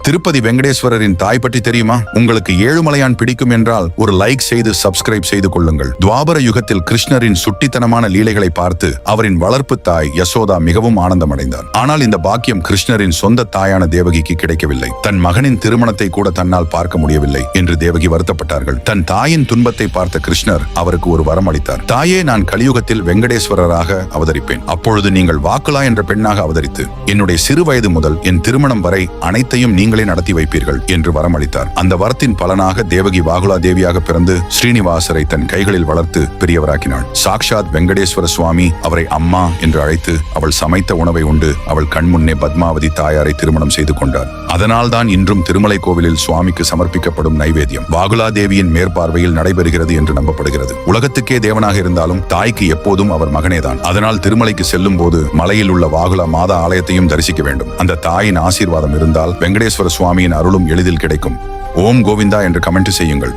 திருப்பதி வெங்கடேஸ்வரரின் தாய் பற்றி தெரியுமா? உங்களுக்கு ஏழுமலையான் பிடிக்கும் என்றால் ஒரு லைக் செய்து சப்ஸ்கிரைப் செய்து கொள்ளுங்கள். துவாபர யுகத்தில் கிருஷ்ணரின் சுட்டித்தனமான லீலைகளை பார்த்து அவரின் வளர்ப்பு தாய் யசோதா மிகவும் ஆனந்தமடைந்தார். ஆனால் இந்த பாக்கியம் கிருஷ்ணரின் சொந்த தாயான தேவகிக்கு கிடைக்கவில்லை. தன் மகனின் திருமணத்தை கூட தன்னால் பார்க்க முடியவில்லை என்று தேவகி வருத்தப்பட்டார்கள். தன் தாயின் துன்பத்தை பார்த்த கிருஷ்ணர் அவருக்கு ஒரு வரம் அளித்தார். தாயே, நான் கலியுகத்தில் வெங்கடேஸ்வரராக அவதரிப்பேன். அப்பொழுது நீங்கள் வாக்குலா என்ற பெண்ணாக அவதரித்து என்னுடைய சிறு வயது முதல் என் திருமணம் வரை அனைத்தையும் நீங்களே நடத்தி வைப்பீர்கள் என்று வரமளித்தார். அந்த வரத்தின் பலனாக தேவகி வாகுலா தேவியாக பிறந்து ஸ்ரீனிவாசரை தன் கைகளில் வளர்த்து பெரியவராக்கினாள். சாக்ஷாத் வெங்கடேஸ்வர சுவாமி அவரை அம்மா என்று அழைத்து அவள் சமைத்த உணவை உண்டு அவள் கண்முன்னே பத்மாவதி தாயாரை திருமணம் செய்து கொண்டார். அதனால்தான் இன்றும் திருமலை கோவிலில் சுவாமிக்கு சமர்ப்பிக்கப்படும் நைவேத்தியம் வாகுலா தேவியின் மேற்பார்வையில் நடைபெறுகிறது என்று நம்பப்படுகிறது. உலகத்துக்கே தேவனாக இருந்தாலும் தாய்க்கு எப்போதும் அவர் மகனேதான். அதனால் திருமலைக்கு செல்லும் போது மலையில் உள்ள வாகுலா மாதா ஆலயத்தையும் தரிசிக்க வேண்டும். அந்த தாயின் ஆசீர்வாதம் இருந்தால் வெங்கடேஸ்வர சுவாமியின் அருளும் எளிதில் கிடைக்கும். ஓம் கோவிந்தா என்று கமெண்ட் செய்யுங்கள்.